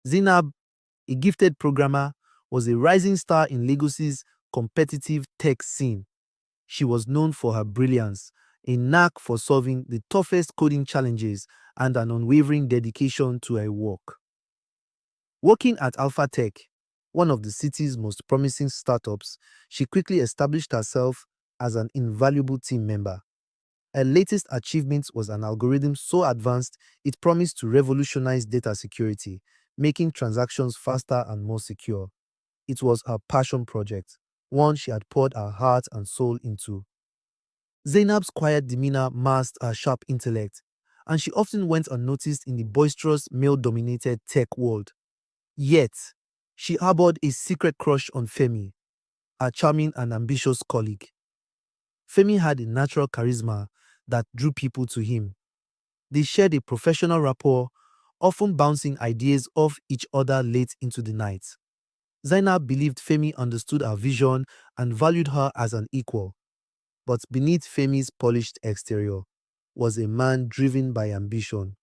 Zainab, a gifted programmer, was a rising star in Lagos's competitive tech scene. She was known for her brilliance, a knack for solving the toughest coding challenges, and an unwavering dedication to her work. Working at Alpha Tech, one of the city's most promising startups, she quickly established herself as an invaluable team member. Her latest achievement was an algorithm so advanced it promised to revolutionize data security, making transactions faster and more secure. It was her passion project, one she had poured her heart and soul into. Zainab's quiet demeanor masked her sharp intellect, and she often went unnoticed in the boisterous, male-dominated tech world. Yet, she harbored a secret crush on Femi, her charming and ambitious colleague. Femi had a natural charisma that drew people to him. They shared a professional rapport, often bouncing ideas off each other late into the night. Zainab believed Femi understood her vision and valued her as an equal. But beneath Femi's polished exterior was a man driven by ambition,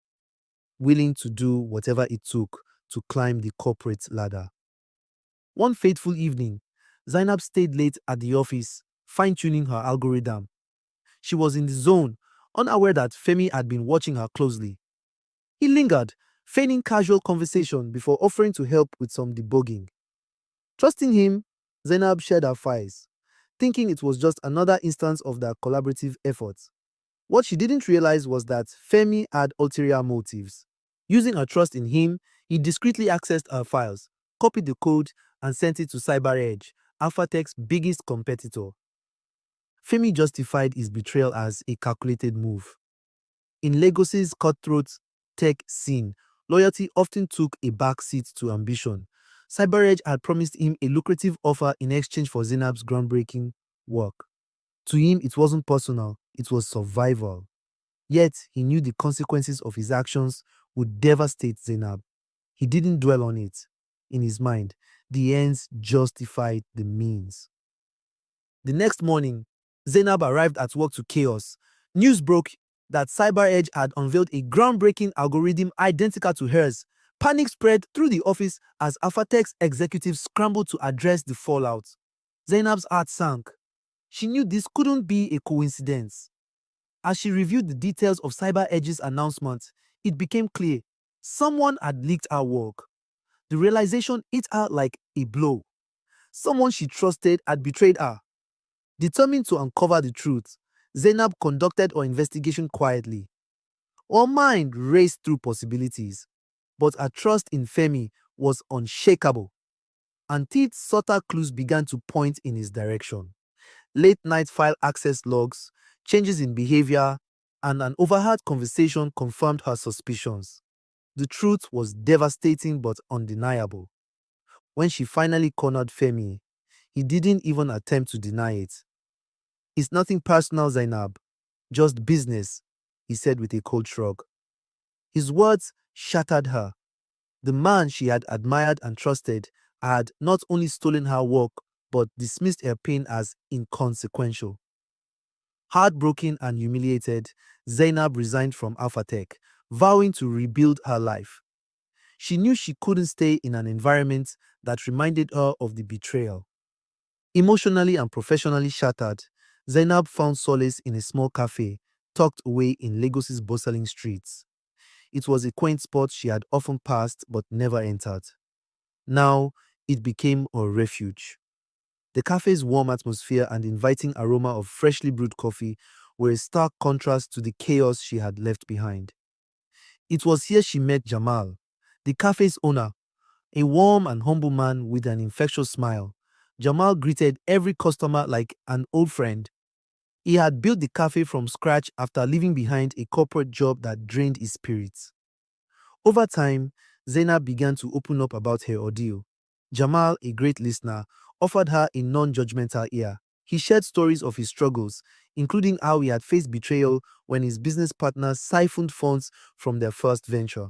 willing to do whatever it took to climb the corporate ladder. One fateful evening, Zainab stayed late at the office, fine-tuning her algorithm. She was in the zone, unaware that Femi had been watching her closely. He lingered, feigning casual conversation before offering to help with some debugging. Trusting him, Zainab shared her files, thinking it was just another instance of their collaborative efforts. What she didn't realize was that Femi had ulterior motives. Using her trust in him, he discreetly accessed her files, copied the code, and sent it to CyberEdge, AlphaTech's biggest competitor. Femi justified his betrayal as a calculated move. In Lagos's cutthroat tech scene, loyalty often took a backseat to ambition. CyberEdge had promised him a lucrative offer in exchange for Zainab's groundbreaking work. To him, it wasn't personal, it was survival. Yet, he knew the consequences of his actions would devastate Zainab. He didn't dwell on it. In his mind, the ends justified the means. The next morning, Zainab arrived at work to chaos. News broke that CyberEdge had unveiled a groundbreaking algorithm identical to hers. Panic spread through the office as AlphaTech's executives scrambled to address the fallout. Zainab's heart sank. She knew this couldn't be a coincidence. As she reviewed the details of CyberEdge's announcement, it became clear someone had leaked her work. The realization hit her like a blow. Someone she trusted had betrayed her. Determined to uncover the truth, Zainab conducted her investigation quietly. Her mind raced through possibilities, but her trust in Femi was unshakable. Until subtle clues began to point in his direction. Late-night file access logs, changes in behavior, and an overheard conversation confirmed her suspicions. The truth was devastating but undeniable. When she finally cornered Femi, he didn't even attempt to deny it. "It's nothing personal, Zainab. Just business," he said with a cold shrug. His words shattered her. The man she had admired and trusted had not only stolen her work but dismissed her pain as inconsequential. Heartbroken and humiliated, Zainab resigned from AlphaTech, vowing to rebuild her life. She knew she couldn't stay in an environment that reminded her of the betrayal. Emotionally and professionally shattered, Zainab found solace in a small cafe tucked away in Lagos's bustling streets. It was a quaint spot she had often passed but never entered. Now, it became her refuge. The cafe's warm atmosphere and inviting aroma of freshly brewed coffee were a stark contrast to the chaos she had left behind. It was here she met Jamal, the cafe's owner, a warm and humble man with an infectious smile. Jamal greeted every customer like an old friend. He had built the cafe from scratch after leaving behind a corporate job that drained his spirits. Over time, Zainab began to open up about her ordeal. Jamal, a great listener, offered her a non-judgmental ear. He shared stories of his struggles, including how he had faced betrayal when his business partners siphoned funds from their first venture.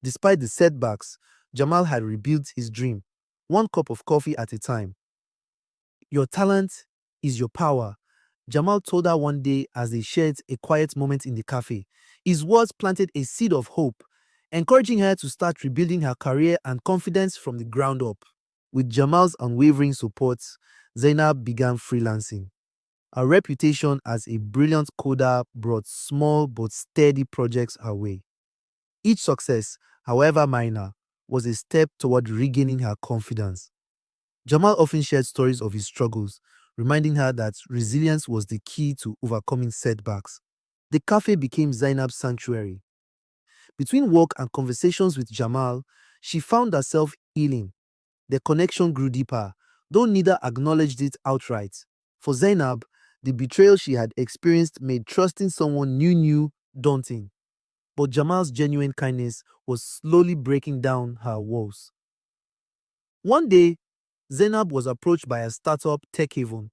Despite the setbacks, Jamal had rebuilt his dream, one cup of coffee at a time. "Your talent is your power," Jamal told her one day as they shared a quiet moment in the cafe. His words planted a seed of hope. encouraging her to start rebuilding her career and confidence from the ground up. With Jamal's unwavering support, Zainab began freelancing. Her reputation as a brilliant coder brought small but steady projects her way. Each success, however minor, was a step toward regaining her confidence. Jamal often shared stories of his struggles, reminding her that resilience was the key to overcoming setbacks. The cafe became Zainab's sanctuary. Between work and conversations with Jamal, she found herself healing. The connection grew deeper, though neither acknowledged it outright. For Zainab, the betrayal she had experienced made trusting someone new daunting. But Jamal's genuine kindness was slowly breaking down her walls. One day, Zainab was approached by a startup tech haven,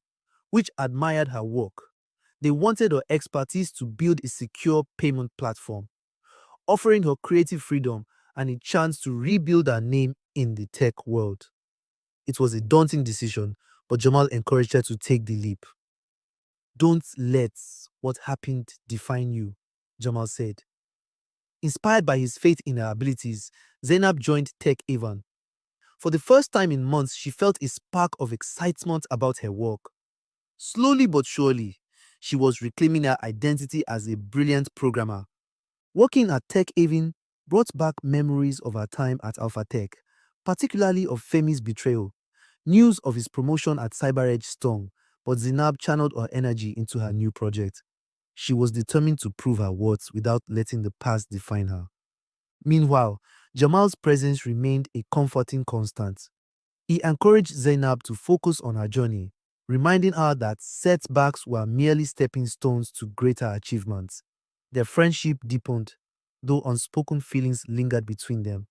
which admired her work. They wanted her expertise to build a secure payment platform, offering her creative freedom and a chance to rebuild her name in the tech world. It was a daunting decision, but Jamal encouraged her to take the leap. "Don't let what happened define you," Jamal said. Inspired by his faith in her abilities, Zainab joined Tech Haven. For the first time in months, she felt a spark of excitement about her work. Slowly but surely, she was reclaiming her identity as a brilliant programmer. Working at Tech Haven brought back memories of her time at Alpha Tech, particularly of Femi's betrayal. News of his promotion at CyberEdge stung, but Zainab channeled her energy into her new project. She was determined to prove her worth without letting the past define her. Meanwhile, Jamal's presence remained a comforting constant. He encouraged Zainab to focus on her journey, reminding her that setbacks were merely stepping stones to greater achievements. Their friendship deepened, though unspoken feelings lingered between them.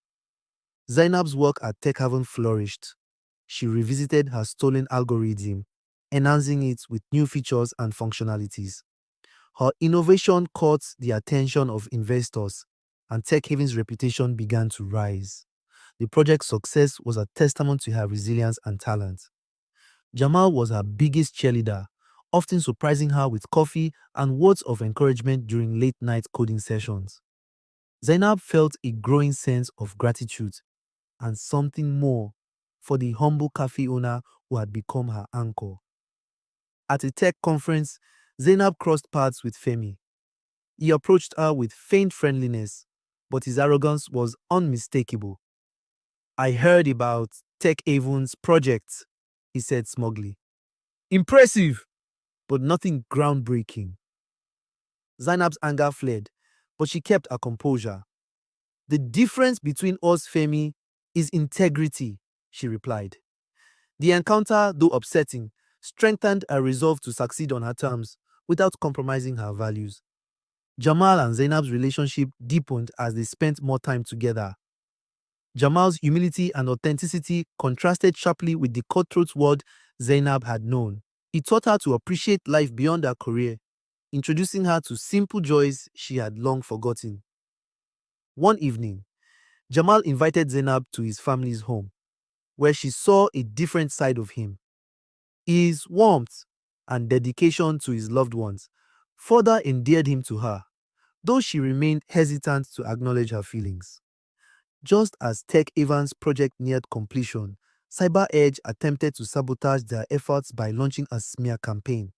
Zainab's work at Tech Haven flourished. She revisited her stolen algorithm, enhancing it with new features and functionalities. Her innovation caught the attention of investors, and Tech Haven's reputation began to rise. The project's success was a testament to her resilience and talent. Jamal was her biggest cheerleader, often surprising her with coffee and words of encouragement during late-night coding sessions. Zainab felt a growing sense of gratitude and something more for the humble cafe owner who had become her anchor. At a tech conference, Zainab crossed paths with Femi. He approached her with faint friendliness, but his arrogance was unmistakable. "I heard about Tech Haven's project," he said smugly. "Impressive, but nothing groundbreaking." Zainab's anger fled, but she kept her composure. "The difference between us, Femi, is integrity," she replied. The encounter, though upsetting, strengthened her resolve to succeed on her terms without compromising her values. Jamal and Zainab's relationship deepened as they spent more time together. Jamal's humility and authenticity contrasted sharply with the cutthroat world Zainab had known. He taught her to appreciate life beyond her career, introducing her to simple joys she had long forgotten. One evening, Jamal invited Zainab to his family's home, where she saw a different side of him. His warmth and dedication to his loved ones further endeared him to her, though she remained hesitant to acknowledge her feelings. Just as Tech Haven's project neared completion, CyberEdge attempted to sabotage their efforts by launching a smear campaign.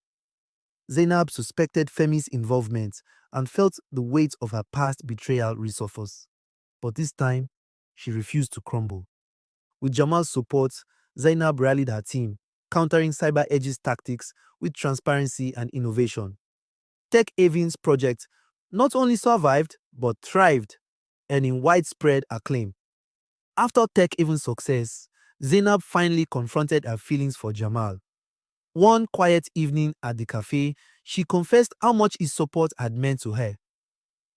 Zainab suspected Femi's involvement and felt the weight of her past betrayal resurface. But this time, she refused to crumble. With Jamal's support, Zainab rallied her team, countering CyberEdge's tactics with transparency and innovation. Tech Haven's project not only survived, but thrived, earning widespread acclaim. After Tech Haven's success, Zainab finally confronted her feelings for Jamal. One quiet evening at the cafe, she confessed how much his support had meant to her.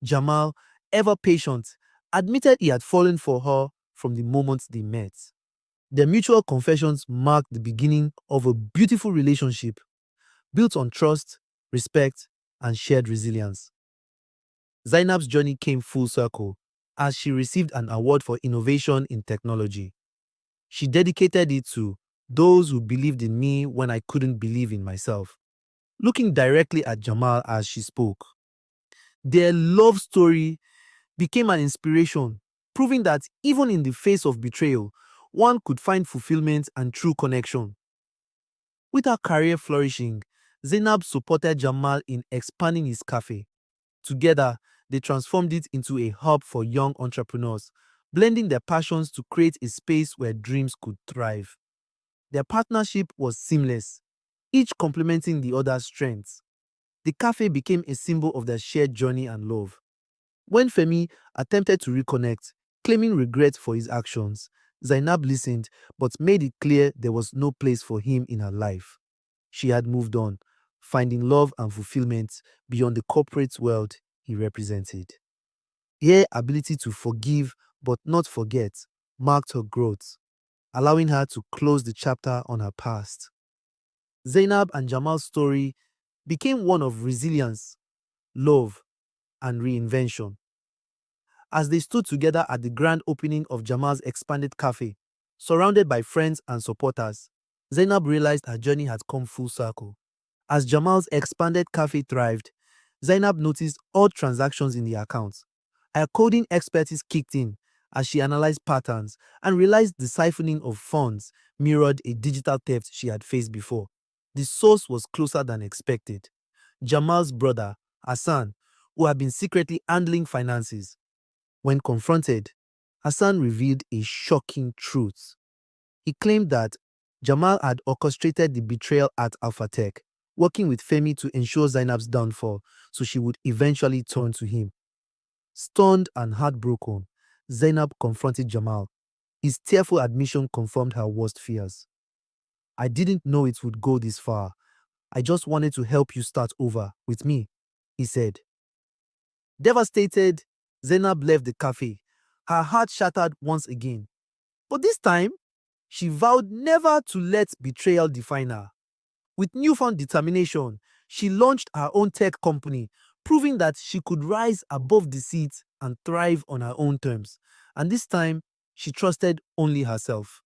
Jamal, ever patient, admitted he had fallen for her from the moment they met. Their mutual confessions marked the beginning of a beautiful relationship built on trust, respect, and shared resilience. Zainab's journey came full circle as she received an award for innovation in technology. She dedicated it to those who believed in me when I couldn't believe in myself. Looking directly at Jamal as she spoke, their love story became an inspiration proving that even in the face of betrayal, one could find fulfillment and true connection. With her career flourishing, Zainab supported Jamal in expanding his cafe. Together, they transformed it into a hub for young entrepreneurs, blending their passions to create a space where dreams could thrive. Their partnership was seamless, each complementing the other's strengths. The cafe became a symbol of their shared journey and love. When Femi attempted to reconnect, claiming regret for his actions, Zainab listened but made it clear there was no place for him in her life. She had moved on, finding love and fulfillment beyond the corporate world he represented. Her ability to forgive but not forget marked her growth, allowing her to close the chapter on her past. Zainab and Jamal's story became one of resilience, love, and reinvention. As they stood together at the grand opening of Jamal's expanded cafe, surrounded by friends and supporters, Zainab realized her journey had come full circle. As Jamal's expanded cafe thrived, Zainab noticed odd transactions in the accounts. Her coding expertise kicked in as she analyzed patterns and realized the siphoning of funds mirrored a digital theft she had faced before. The source was closer than expected. Jamal's brother, Hassan, who had been secretly handling finances. When confronted, Hassan revealed a shocking truth. He claimed that Jamal had orchestrated the betrayal at Alpha Tech, working with Femi to ensure Zainab's downfall so she would eventually turn to him. Stunned and heartbroken, Zainab confronted Jamal. His tearful admission confirmed her worst fears. "I didn't know it would go this far. I just wanted to help you start over with me," he said. Devastated, Zainab left the cafe, her heart shattered once again. But this time, she vowed never to let betrayal define her. With newfound determination, she launched her own tech company, proving that she could rise above deceit and thrive on her own terms. And this time, she trusted only herself.